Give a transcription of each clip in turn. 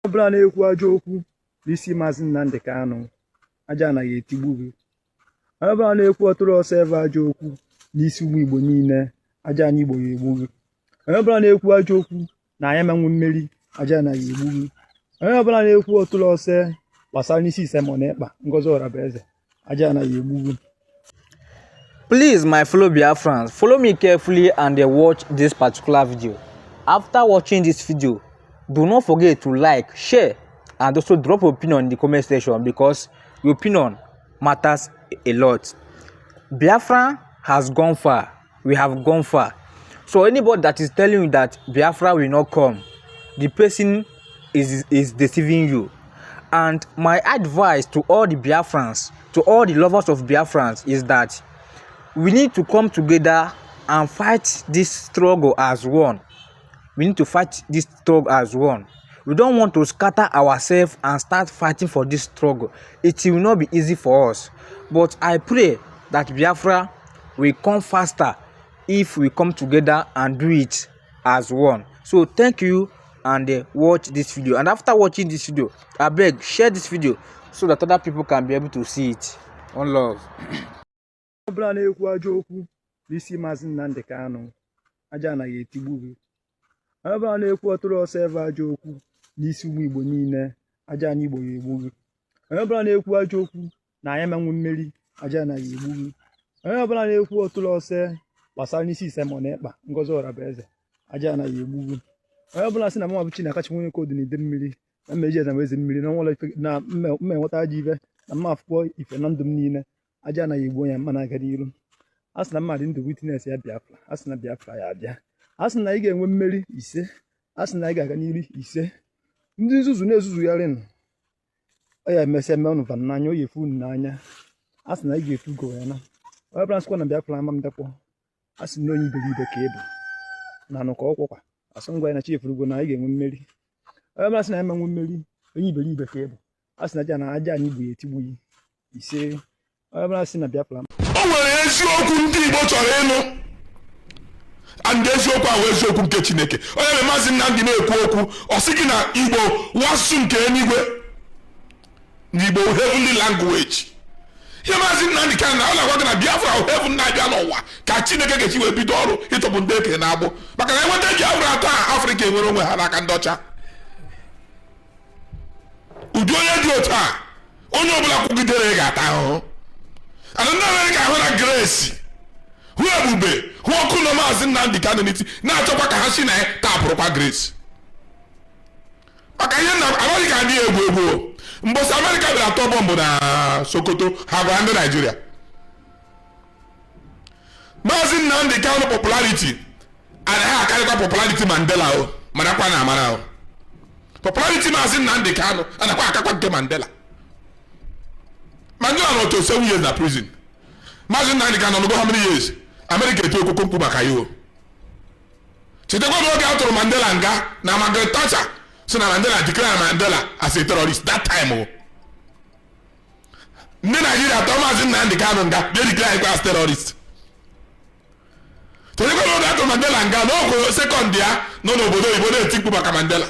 ọbụla na-ekwu ajọ okwu n'isi Maazị Nnamdi Kanu aja anaghị etigbu gị. Onye ọbụla na-ekwu ọtụrụ ọsọ ebe ajọ okwu n'isi ụmụ Igbo niile aja anyị Igbo ga-egbu gị. Onye ọbụla na-ekwu ajọ okwu na anyị emenwu mmeri aja anaghị egbu gị. Onye ọbụla na-ekwu ọtụrụ ọsọ gbasara n'isi Simon Ekpa Ngozi Orabueze aja anaghị egbu gị. Please, my fellow Biafrans, follow me carefully and watch this particular video. After watching this video, do not forget to like, share, and also drop your opinion in the comment section because your opinion matters a lot. Biafra has gone far. We have gone far. So anybody that is telling you that Biafra will not come, the person is deceiving you. And my advice to all the Biafrans, to all the lovers of Biafrans, is that we need to come together and fight this struggle as one. We need to fight this struggle as one. We don't want to scatter ourselves and start fighting for this struggle. It will not be easy for us. But I pray that Biafra will come faster if we come together and do it as one. So thank you and watch this video. And after watching this video, I beg, share this video so that other people can be able to see it. One love. ọbụla na-ekwu ajọ okwu n'isi Maazị Nnamdi Kanu aja anaghị etigbu gị. Onye ọbụla na-ekwu ọtụrụ ọsọ ebe ajọ okwu n'isi ụmụ Igbo niile aja anyị Igbo ga-egbu gị. Onye ọbụla na-ekwu ajọ okwu na anyị emenwu mmeri aja anaghị egbu gị. Onye ọbụla na-ekwu ọtụrụ ọsọ gbasara n'isi Simon Ekpa Ngozi Orabueze aja anaghị egbu gị. Onye ọbụla sị na mma bụ Chinakachi nwunye kodu n'ide mmiri na mmeji eze eze mmiri na ọnwụla na mma enweta ajọ ibe na mma afụkwọ ife na ndụ m niile aja anaghị egbu onye mma na-aga n'iru. A sị na mmadụ ndụ witness ya Biafra, a sị na Biafra ya abịa, a sị na ị ga-enwe mmeri ise, a sị na ị ga-aga n'iru ise. Ndị nzuzu na-ezuzugharị ọ ya emesịa eme ụnụ van n'anya, o yi efu unu n'anya, a sị na ị ga-efu go ya na onye bụla nsịkwa na Biafra ama mbịakpọ, a sị na onye iberibe ka ebu na anụ ka ọkwụkwa asụ ngwa ya na chi efurugo na ị ga-enwe mmeri. Onye bụla sị na ya menwe mmeri onye iberibe ka ebu, a sị na aja anyị Igbo ya etigbu ya ise. Onye bụla sị na Biafra o nwere eziokwu ndị Igbo chọrọ ịnụ and eziokwu ahụ eziokwu nke Chineke. Onye mere Maazị Nnamdi na-ekwu okwu ọ sị gị na Igbo wasụ nke eluigwe na Igbo heavenly language. Ihe Maazị Nnamdi Kanu na ọ na-agwa gị na Biafra heaven na-abịa n'ụwa ka Chineke ga-eji wee bido ọrụ ịtọpụ ndị eke na-agbụ maka na enweta Biafra atọ a Afrịka enwere onwe ha n'aka ndị ọcha. Ụdị onye dị otu a onye ọbụla kwugidere ga-ata ahụhụ. And ndị Amerịka ahụ na Grace hụ ebube hụ ọkụ na Maazị Nnamdi Kanu n'iti na-achọkwa ka ha si na ya tapụrụkwa Grace maka ihe na Amerịka adịghị egwu egwu. Mgbọsị Amerịka bịara atọ bọmbụ na Sokoto ha gwara ndị Naijiria. Maazị Nnamdi Kanu popularity anaghị akarịkwa popularity Mandela o marakwa na amara o. Popularity Maazị Nnamdi Kanu anakwa akakwa nke Mandela. Mandela nọ to 7 years na prison. Maazị Nnamdi Kanu nọ how many years? America eto okoko mkpu maka ya o. Chetakwa n'oge a tụrụ Mandela nga na Margaret Thatcher so na Mandela declare Mandela as a terrorist that time o. Ndị Nigeria atọ Maazị Nnamdi Kanu nga they declare him as terrorist. Chetakwa n'oge a tụrụ Mandela nga n'ogo second ya nọ n'obodo Igbo na-eti mkpu maka Mandela.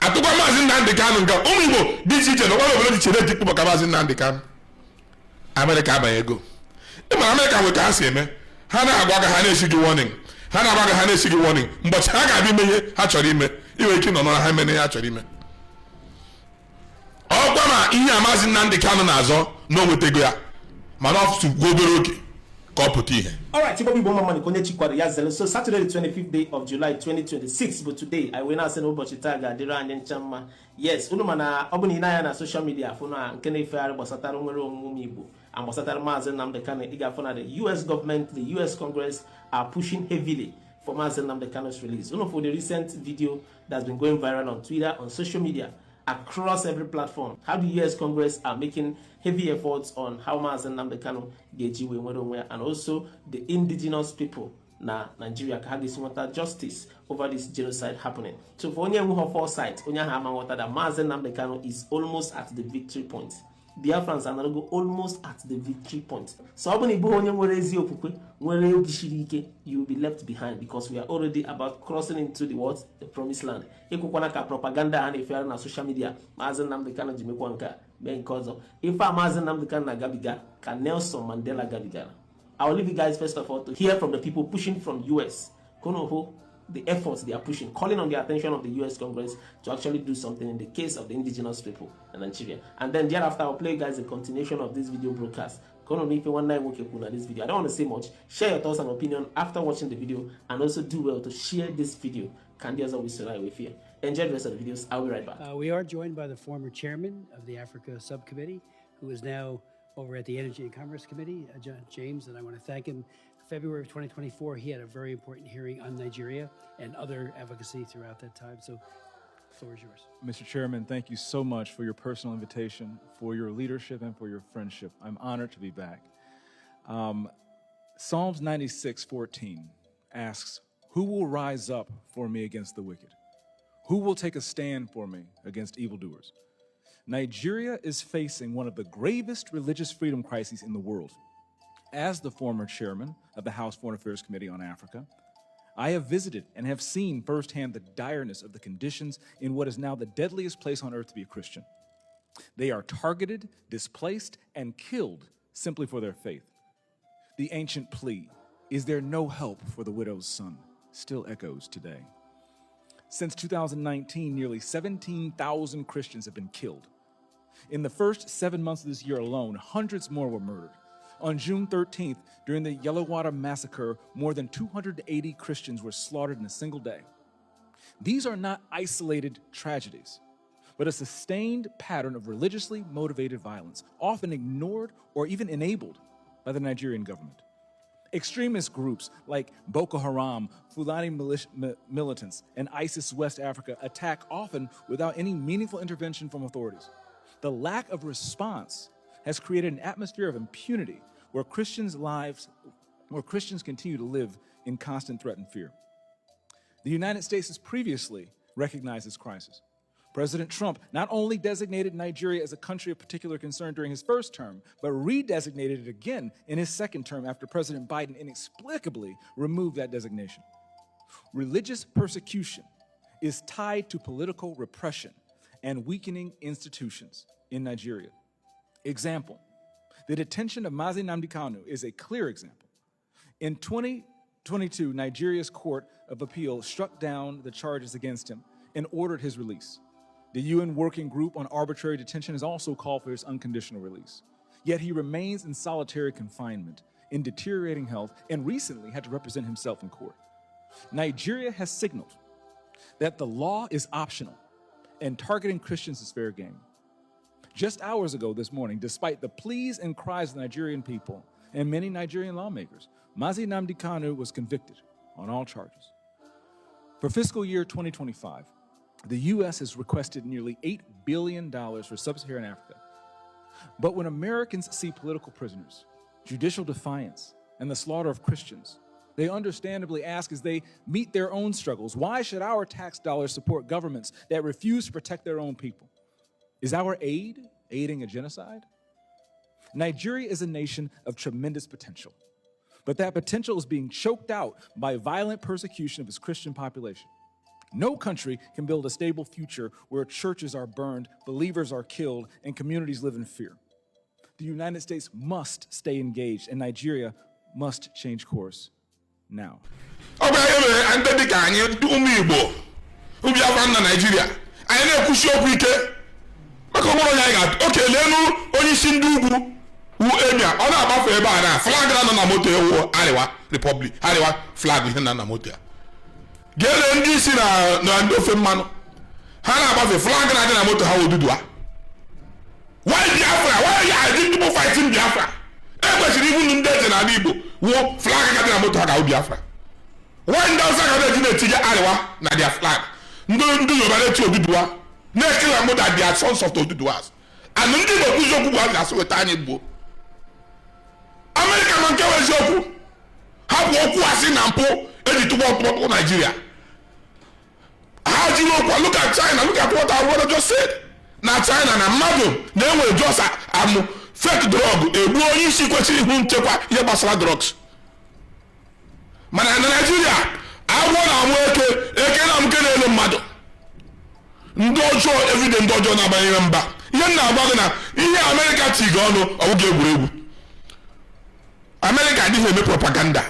Atụkwa Maazị Nnamdi Kanu nga ụmụ Igbo dị iche iche n'ọgbara obodo dị iche na-eti mkpu maka Maazị Nnamdi Kanu. America abanye ego. Ịmara America nwe ka ha si eme ha na-agwa ka ha na-esi gị warning, ha na-agwa ka ha na-esi gị warning mgbochi ha ga-abịa ime ihe ha chọrọ ime iwe ike nọ n'ọra ha ime ihe ha chọrọ ime. Ọkwa ma ihe a Maazị Nnamdi Kanu na-azọ na o nwetego ya mana ọ fụtụ obere oge ka ọ pụta ihe. Alright, Igbo Igbo mama konye chikwara ya zelo. So Saturday the 25th day of July 2026, but today I will not send ụbọchị taa ga-adịrị anyị ncha mma. Yes, unu mana ọ bụ na ị na-anya na social media afụ na nke na-efegharị gbasatara nwere omume Igbo and gbasatara Maazị Nnamdi Kanu, ị ga-afụ na the US government, the US Congress are pushing heavily for Maazị Nnamdi Kanu's release. For the recent video that's been going viral on Twitter, on social media, across every platform, how the US Congress are making heavy efforts on how Maazị Nnamdi Kanu ga-eji wee nwere onwe, and also the indigenous people na Nigeria ka ha ga-esi nweta justice over this genocide happening. So for onye nwe foresight, onye ha ama nghọta that Maazị Nnamdi Kanu is almost at the victory point. Biafrans are now almost at the victory point. So you will be left behind because we are already about crossing into the what? The promised land. Propaganda and if you are on social media, Nnamdi Kanu Jimekwanka, if I'm Nnamdi Kanu Gabiga, can Nelson Mandela Gabiga. I will leave you guys first of all to hear from the people pushing from US. Konoho, the efforts they are pushing, calling on the attention of the US Congress to actually do something in the case of the indigenous people in Nigeria. And then thereafter, I'll play you guys a continuation of this video broadcast. If you want this video, I don't want to say much. Share your thoughts and opinion after watching the video, and also do well to share this video. Candy as always, with fear. Enjoy the rest of the videos. I'll be right back. We are joined by the former chairman of the Africa Subcommittee, who is now over at the Energy and Commerce Committee, James, and I want to thank him. February of 2024, he had a very important hearing on Nigeria and other advocacy throughout that time. So the floor is yours. Mr. Chairman, thank you so much for your personal invitation, for your leadership, and for your friendship. I'm honored to be back. Psalms 96:14 asks, "Who will rise up for me against the wicked? Who will take a stand for me against evildoers?" Nigeria is facing one of the gravest religious freedom crises in the world. As the former chairman of the House Foreign Affairs Committee on Africa, I have visited and have seen firsthand the direness of the conditions in what is now the deadliest place on earth to be a Christian. They are targeted, displaced, and killed simply for their faith. The ancient plea, "Is there no help for the widow's son?" still echoes today. Since 2019, nearly 17,000 Christians have been killed. In the first 7 months of this year alone, hundreds more were murdered. On June 13th, during the Yellowwater Massacre, more than 280 Christians were slaughtered in a single day. These are not isolated tragedies, but a sustained pattern of religiously motivated violence, often ignored or even enabled by the Nigerian government. Extremist groups like Boko Haram, Fulani militants, and ISIS West Africa attack often without any meaningful intervention from authorities. The lack of response has created an atmosphere of impunity where Christians continue to live in constant threat and fear. The United States has previously recognized this crisis. President Trump not only designated Nigeria as a country of particular concern during his first term, but redesignated it again in his second term after President Biden inexplicably removed that designation. Religious persecution is tied to political repression and weakening institutions in Nigeria. Example, the detention of Nnamdi Kanu is a clear example. In 2022, Nigeria's Court of Appeal struck down the charges against him and ordered his release. The UN Working Group on Arbitrary Detention has also called for his unconditional release. Yet he remains in solitary confinement, in deteriorating health, and recently had to represent himself in court. Nigeria has signaled that the law is optional and targeting Christians is fair game. Just hours ago this morning, despite the pleas and cries of the Nigerian people and many Nigerian lawmakers, Nnamdi Kanu was convicted on all charges. For fiscal year 2025, the U.S. has requested nearly $8 billion for sub-Saharan Africa. But when Americans see political prisoners, judicial defiance, and the slaughter of Christians, they understandably ask as they meet their own struggles, why should our tax dollars support governments that refuse to protect their own people? Is our aid aiding a genocide? Nigeria is a nation of tremendous potential, but that potential is being choked out by violent persecution of its Christian population. No country can build a stable future where churches are burned, believers are killed, and communities live in fear. The United States must stay engaged, and Nigeria must change course now. Gele ndị si na ndofe mmanụ ha na-agbafe flag na-adị na moto ha Odudua. Why Biafra? Why are you people fighting Biafra? Ekwesịrị ibu ndị eze n'ala Igbo wuo flag ga-adị na moto ha ga Biafra. Why ndị ọzọ ga na-etinye Arewa na their flag? Ndị Yoruba na-eti Odudua na-ekele mụ that they are sons of Oduduas. And ndị Igbo kwuzi okwu bụ asị weta anyị Igbo. America ma nke wee eziokwu hapụ okwu asị na mpụ eji tụkpọ Nigeria. How do you know? Look at China. Look at what our brother just said. na China na mmadụ na-enwere drugs amụ fake drug egbuo onye isi kwesịrị ihu nchekwa ihe gbasara drugs. Mana na Nigeria agwọ na-amụ eke na nke na-ele mmadụ ndị ọjọọ everyday ndị ọjọọ na-abanyere mba. Ihe m na-agba gị na ihe America tiga ọnụ ọbụghị egwuregwu. America adịghị eme propaganda.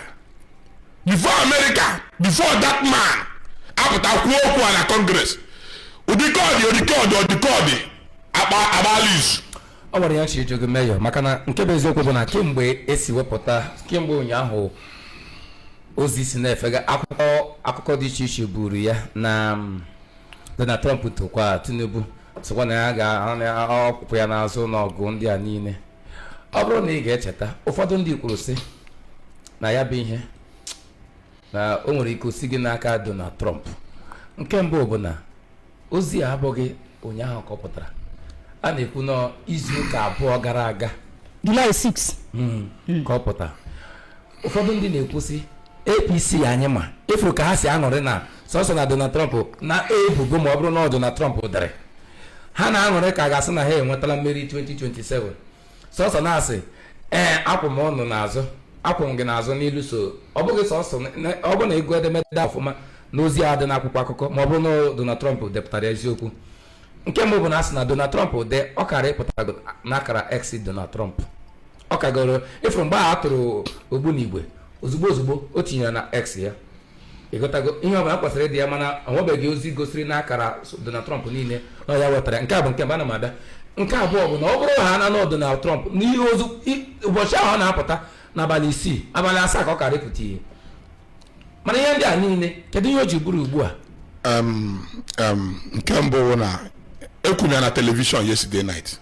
Before that man apụta kwuo okwu na Congress odikọdị agbala izu. Ọ nwere ya chi ejogo mayor maka na nke bụ eziokwu bụ na kemgbe esi wepụta kemgbe ụnyaahụ ozi si na-efega akụkọ dị iche iche buru ya na Donald Trump tokwa Tinubu sokwa na ya ga-ọkwụkwụ ya n'azụ n'ọgụ ndị a niile. Ọ bụrụ na ị ga-echeta ụfọdụ ndị kwuru sị na ya bụ ihe na o nwere ike osi gị n'aka Donald Trump. Nke mbụ bụ na ozi a abụghị ụnyaahụ ka ọ pụtara, a na-ekwu na izu ụka abụọ gara aga July 6 ka ọ pụtara. Ụfọdụ ndị na-ekwusị APC anyị ma ifuru ka ha si aṅụrị na sọsọ na Donald Trump na ebubo ma ọ bụrụ na Donald Trump dere ha na-aṅụrị ka a ga-asị na ha enwetala mmeri 2027. Sọsọ na-asị akwụ m ọnụ n'azụ akwụ m gị n'azụ n'ilu. So ọ bụghị sọsọ ọ bụ na ego edemede ọfụma n'ozi a dị n'akwụkwọ akụkọ ma ọ bụrụ na Donald Trump depụtara eziokwu. Nke mbụ bụ na asị na Donald Trump de ọ kara ịpụtara n'akara X Donald Trump ọ kagoro ifuru mgbe a tụrụ ogbunigwe ozugbo o tinyere na X ya ịgotago ihe ọbụla kwesịrị ịdị ya mana ọ nwebeghị ozi gosiri n'akara Donald Trump niile na ya wetara. Nke a bụ nke mbụ ana m abịa. Nke abụọ bụ na ọ bụrụ ha na Donald Trump n'ihe ozu ụbọchị ahụ ọ na-apụta n'abalị 6 abalị 7 ka ọ kara ịpụta ihe mana ihe ndị a niile kedu ihe o ji bụrụ ugbu a? Nke mbụ bụ na ekwunya na television yesterday night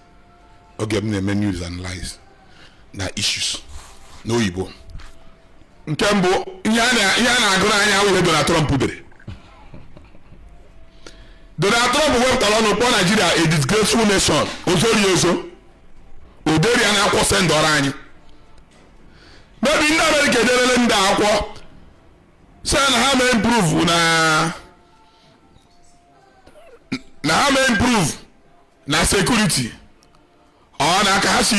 oge m na-eme news and lies na issues n'oyibo. Nke mbụ ihe a na-agụrụ anya wụrụ Donald Trump dere. Donald Trump wepụtara ọnụ kpọọ Nigeria a disgraceful nation ozori ozo oderi ya na-akwọ sendọrọ anyị. Maybe ndị America ederele ndị akwọ sị na ha mee improve na ha mee improve na security ọ na aka ha si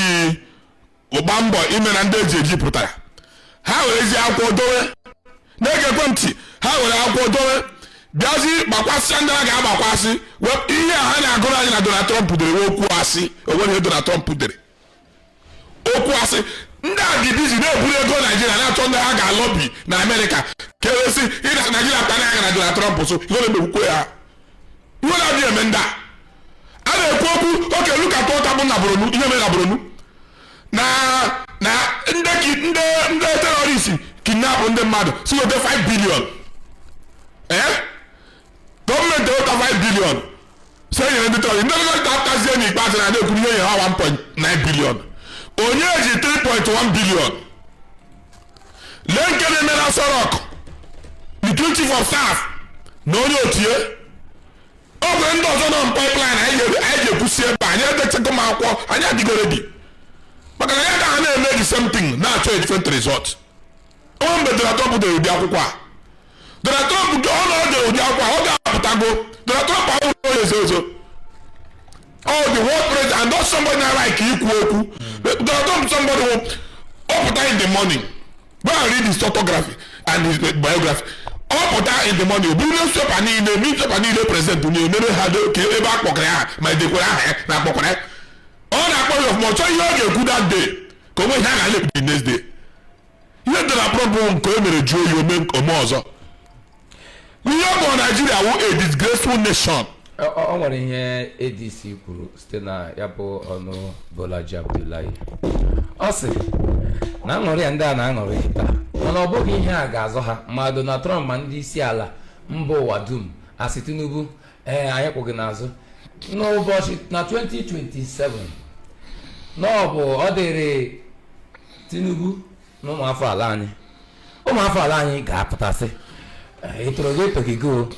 ụgba mbọ ime na ndị eji pụtara ha were ezi akwụkwọ dowe na-egekwe ntị ha were akwụkwọ dowe bịazi gbakwasị ndị a ga-agbakwasị ihe a ha na-agụrụ anyị na Donald Trump dere okwu asị onwere ihe Donald Trump dere okwu asị. Ndị a dị bizi na-eburu ego Naijiria na-achọ ndị ha ga-alọbi na Amerịka keresi ịna Naijiria pụta n'anya na Donald Trump so ihe na-emegbukwe ya ihe na-adịghị eme ndị a na-ekwu okwu oke lukata ụta bụ na Boronu ihe mere na Boronu na ndị terọrist kidnap ndị mmadụ si wete 5 billion gọọmenti ụta 5 billion so enyere ndị terọrist ndị gọọmenti apụtazie n'ikpeazụ na na-ekwuru ihe nyere ha 1.9 billion onye ji 3.1 billion lee nke na-eme na Sorok the chief of staff na onye otie ọ gwere ndị ọzọ nọ pipeline anyị ga-ekwusi ebe anyị edechego m akwụkwọ anyị adịgoro dị maka na ya ka ha na-eme the same thing na-achọ a different result. Onwe mgbe Donald Trump dere ụdị akwụkwọ a Donald Trump ọ na dere ụdị akwụkwọ ọ ga-apụtago Donald Trump ahụ onye ezo oh the world president and not somebody like ikwu okwu. Donald Trump somebody who up in the morning go and read his autography and his biography up in the morning bụ newspaper niile president na-emere ha ka ebe akpọkara ha ma edekwara aha na akpọkara ọ na-akpọ ya ọfụma ọchọ ihe ọ ga-ekwu that day ka onwe ihe a ga-alep the next day. Ihe Donald Trump bụ nke o mere jụọ ya ome ọzọ. Ihe ọ bụ Nigeria wụ a disgraceful nation. Ọ nwere ihe ADC kwuru site na ya bụ ọnụ Bolaji Abdullahi. Ọ sị na aṅụrị ya ndị a na-aṅụrị taa mana ọ bụghị ihe a ga-azọ ha ma Donald Trump ma ndị isi ala mba ụwa dum asị Tinubu anyị kwụghị n'azụ n'ụbọchị na 2027 n'ọbụ ọ dịrị Tinubu na ụmụafọ ala anyị ga-apụtasị etorogo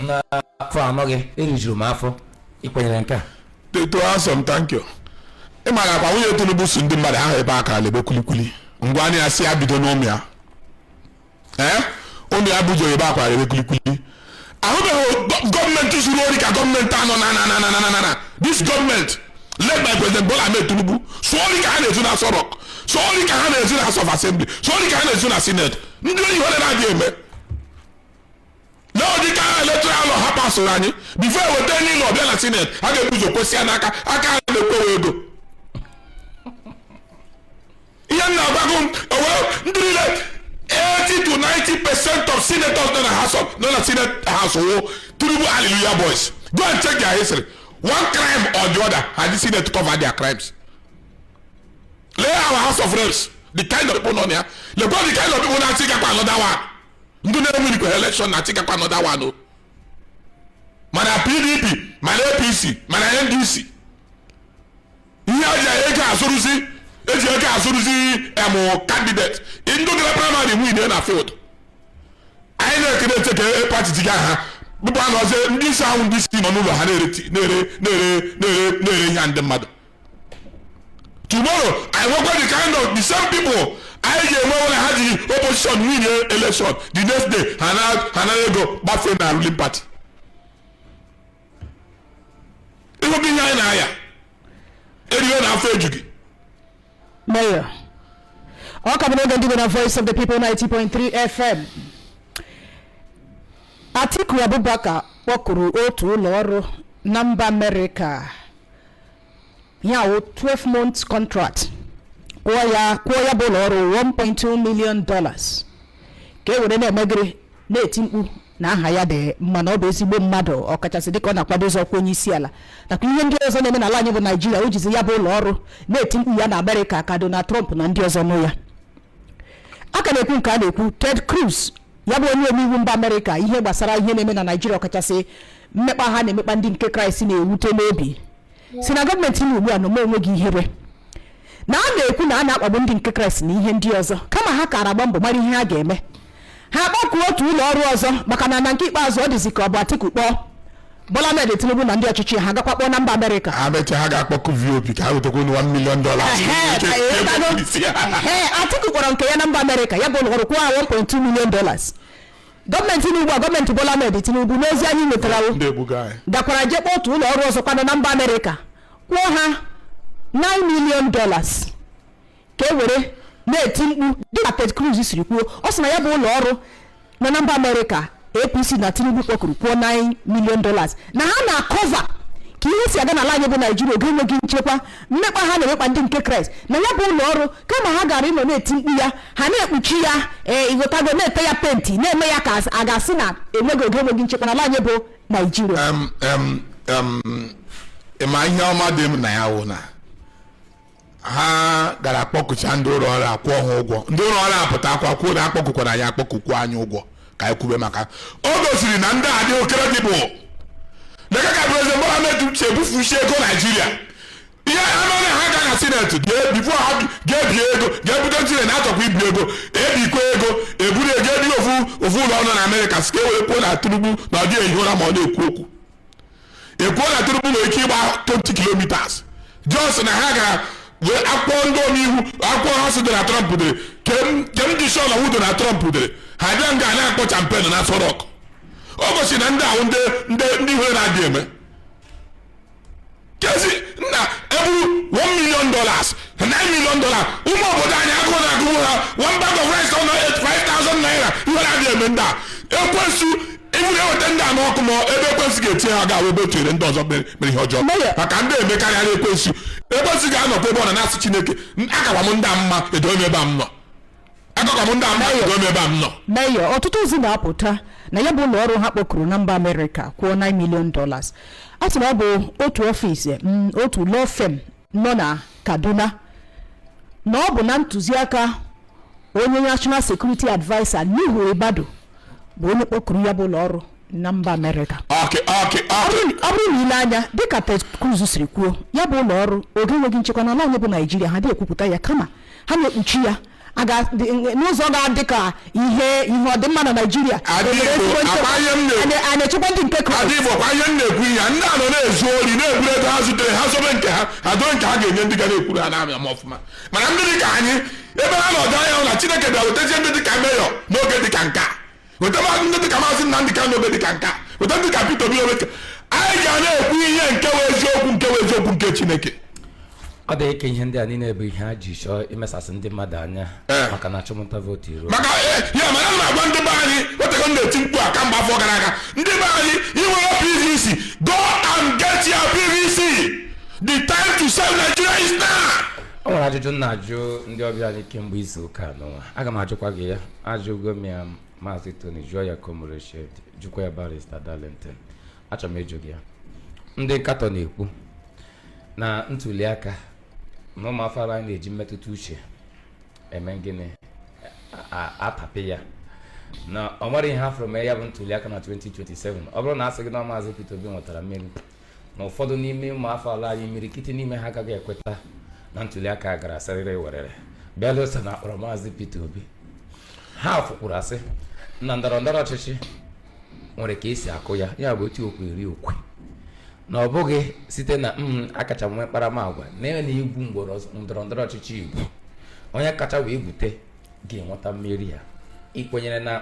na afọ anọ gị erijuru m afọ ikwenyere nke a to awesome thank you. Ị mara akwa nwunye Tinubu so ndị mmadụ ahụ ebe aka lebe kulikwuli ngwa anyị asị ya bido n'ụmụ ya ụmụ ya bụjo ebe akwa lebe kulikwuli ahụbeghị gọọmenti zuru ori ka gọọmenti anọ na this government led by President Bola Ahmed Tinubu sụọri ka ha na-ezu na Aso Rock, sụọri ka ha na-ezu na House of Assembly, sụọri ka ha na-ezu na Senate. Ndị oyi ole na-adị eme na ọdịka electoral law ha pasụrụ anyị before eweta ndị ụlọ ọbịa na Senate ha ga-ebuzo kwesịa n'aka aka ha na-ekwewe ego. ihe nna agwago ndị niile 80 to 90% of senators nọ na Senate House wụ Tinubu hallelujah boys. Go and check their history. One crime or the other had the Senate cover their crimes. Lay our House of Reps, the kind of people on here. Look at the kind of people that take up another one. Do not win the election and take up another one. No. Man, PDP, man, APC, man, NDC. Here is a candidate. In the primary, we in a field. I know can take a party together. But I was this sound this thing on over and the mother. Tomorrow, I work with the kind of the same people. I had the opposition win election. The next day, and go back from the ruling party. It will be higher. Anyone after you. Mayor, welcome to the Voice of the People 90.3 FM. Atiku Abubakar wakuru otu ụlọ ọrụ na mba America ya o 12 months contract kwụọ ya bụ ụlọ ọrụ $1.2 million ka e were na-emegiri na-eti mkpu na aha ya dị mana ọ bụ ezigbo mmadụ ọkachasị dịka ọ na-akwado ụzọ ọkwa onye isi ala nakwa ihe ndị ọzọ na-eme n'ala anyị bụ Naịjirịa o jizi ya bụ ụlọ ọrụ na-eti mkpu ya na America ka Donald Trump na ndị ọzọ nụ ya aka na-ekwu nke a na-ekwu Ted Cruz ya bụ onye omeiwu mba America ihe gbasara ihe na-eme na Naịjirịa ọkachasị mmekpa ha na-emekpa ndị nke Kraịst na-ewute n'obi si na gọọmenti na ugbu a na onweghị ihere na a na-ekwu na a na-akpagbu ndị nke Kraịst na ihe ndị ọzọ kama ha kara agba mbọ mara ihe ha ga-eme ha kpọkuo otu ụlọ ọrụ ọzọ maka na nke ikpeazụ ọ dịzi ka ọ bụ Atiku kpọọ Bola Ahmed Tinubu na ndị ọchịchị ha gakwa kpọọ na mba America ha ga-akpọkụ VOP ka ha wetakwa $1 million. Atiku kpọrọ nke ya na mba America ya bụ ụlọ ọrụ kwụọ $1.2 million. Gọọmenti n'ugbu a gọọmenti Bola Ahmed Tinubu n'ozi anyị nwetara gakwara je kpọọ otu ụlọ ọrụ ọzọ kwana na mba America kwụọ ha $9 million ka e were na-eti mkpu dịka Ted Cruz siri kwuo ọ sị na ya bụ ụlọ ọrụ na mba America APC na Tinubu kpọkuru kwụọ $9 million na ha na-akọva ka ihe si aga n'ala anyị bụ Naịjirịa oge enweghị nchekwa mmekpa ha na-emekpa ndị nke Kraịst na ya bụ ụlọ ọrụ kama ha gara ịnọ na-eti mkpu ya ha na-ekpuchi ya ịghọtago na-ete ya penti na-eme ya ka a ga-asị na enweghị oge enweghị nchekwa n'ala anyị bụ Naịjirịa. Ma ihe ọma dị m na ya wụ na ha gara akpọkụcha ndị ụlọ ọrụ akwụ ha ụgwọ ndị ụlọ ọrụ apụta akwa kwuo na akpọkụkwara anyị akpọkụkwu anyị ụgwọ ka anyị kwube maka o gosiri na ndị a dị credible dịka ka President Bola Ahmed si ebufu isi ego Naijiria ihe anọ na ha ga na Senate bifo ha ga-ebi ego ga-ebute ntire na-achọkwa ibi ego ebikwa ego eburu ego dị ofu ụlọ ọrụ na Amerịka si ka e were kwuo na Tinubu na ọ dịghị ehi ụra ma ọ na-ekwu okwu ekwuo na Tinubu nwere ike ịgba 20 kilometers jos na ha gara wee akpọọ ndị omeiwu akwụkwọ ha si Donald Trump dere kem dị shọ na wu Donald Trump dere ha bịa nga na-akpọ champen na Aso Rock o gosi na ndị ahụ ndị ihe na-adị eme kezi na eburu $1 million $9 million ụmụ obodo anyị agụụ na agụụ ha one bag of rice on 5,000 naira ihe na-adị eme ndị a ekwensu iburu eweta ndị a n'ọkụ ma ebe ekwensu ga-etinye ha ga ebe otuere ndị ọzọ mere ihe ọjọọ maka ndị emekarịara ekwensu ga-anọkwa ebe ọ na-asị Chineke agakwa m ndị a mma edo ebe a m nọ Mayor ọtụtụ ozi na-apụta na ya bụ ụlọ ọrụ ha kpọkuru na mba America kwụọ $9 million a sị na ọ bụ otu ọfịs otu law firm nọ na Kaduna na ọ bụ na ntụziaka onye National Security Advisor Nuhu Ibado bụ onye kpọkuru ya bụ ụlọ ọrụ na mba America. Ọ bụrụ na ile anya dịka Ted Cruz siri kwuo ya bụ ụlọ ọrụ oge enweghị nchekwa n'ala anyị bụ Naịjirịa ha dị ekwupụta ya kama ha na-ekpuchi ya n'ụzọ ga-adị ka ihe ọdịmma na Naịjirịa a na-echekwa ndị nke adịbọkwa ihe m na-ekwu ya ndị a nọ na-ezu ori na-eburu ego ha zutere ha zobe nke ha adọ nke ha ga-enye ndị ga na-ekwuru ha na-amị ama ọfụma mana ndị dị ka anyị ebe ha nọdụ anya na Chineke bịa wetezie ndị dị ka Mayor n'oge dị ka nke a wetama ndị dị ka Maazị Nnamdi Kanu n'oge dị ka nke a weta ndị ka Peter Obi oweke anyị ga na-ekwu ihe nke eziokwu nke Chineke. Ọ dị ike ihe ndị a niile bụ ihe ha ji chọọ imesasị ndị mmadụ anya maka na achọmnta vootu iru. Maka ya mana m na-agwa ndị be anyị wetego na-eti mkpu a kamgbe afọ gara aga ndị be anyị inwere PVC go and get your PVC. The time to save Nigeria is now. O nwere ajụjụ m na-ajụ ndị ọbịa anyị kemgbe izu ụka n'ụwa. Aga m ajụkwa gị ya ajụgo m ya Maazị Tony jụọ ya Comrade jụkwa ya Barrister Darlington. Achọrọ m ịjụ gị ya. Ndị nkatọ na-ekwu na ntuli aka na ụmụafọ ala anyị na-eji mmetụta uche eme gịnị atapị ya na ọ mara ihe afọ mee ya bụ ntuli aka na 2027. Ọ bụrụ na asị gị na Maazị Peter Obi nwetara mmeri na ụfọdụ n'ime ụmụafọ ala anyị imirikiti n'ime ha agaghị ekweta na ntuli aka gara asịrịrị werere bịalụsa na akpọrọ Maazị Peter Obi. Ha fụkwuru asị na ndọrọndọrọ ọchịchị nwere ka esi akụ ya ya bụ otu okwu eri okwe na ọ bụghị site na akacha nwe mkparamagwa na-egwu ndọrọndọrọ ọchịchị Igbo onye kacha wee bute ga-enweta mmeri ya. Ikwenyere na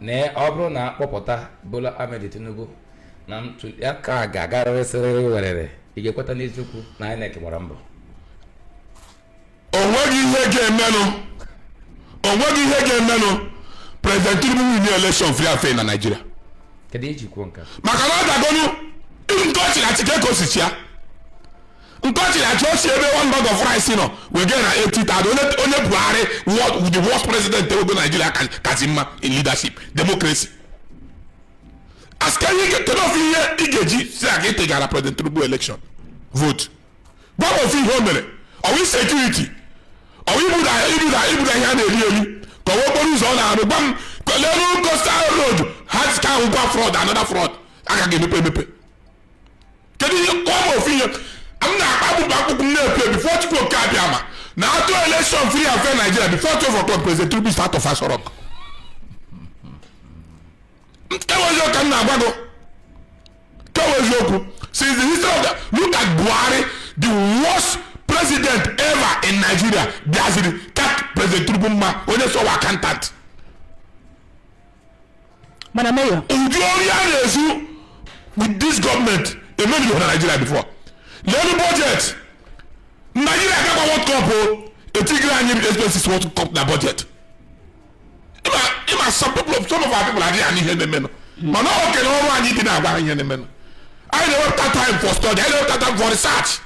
na ọ bụrụ na akpọpụta Bola Ahmed Tinubu na ntuli aka ga-agarịrịsịrịrị werere ị ga-ekweta n'eziokwu na INEC gbara mbọ? Onweghị ihe ga-emenụ President Tinubu win election free and fair na Nigeria. Kedu iji kwuo nke maka na ọ dagonu nke ọchịchị ka ekosichi ya nke ọchịchị osi ebe one bag of rice nọ wege na 80,000 onye Buhari the worst president ewego Nigeria kazi mma in leadership democracy. Askari kedu ofu ihe ị ga-eji si aga itegara President Tinubu election vote gwa ofu ihe o mere ọwụ security ọwụ ibuda ihe a na-eri eri ka ọ okporo ụzọ ọ na-arụ gwa m lelu coastal road ha ka ahụ gwa fraud another fraud aka ga-emepe emepe. Kedu ihe ọ ofu ihe m na-akpagbu akpụkpụ m na-epe before Chukwu oke abịa ma na atụ election free and fair Nigeria before 12 o'clock President Tinubu start of Aso Rock. Eweziokwu ka m na-agwago keweziokwu since the history of the look at Buhari the worst president ever in Nigeria bịaziri kat President Tinubu mma onye so accountant. Madam Mayor. Uju ori a na-ezu with this government emebi na Nigeria before. Learning budget. Nigeria got World Cup o etigiri anyị expenses World Cup na budget. Some of our people are there and ihe na-eme no. Mana o kele ọrụ anyị dị na-agwa ihe na-eme no. I don't have time for study. I don't have time for research.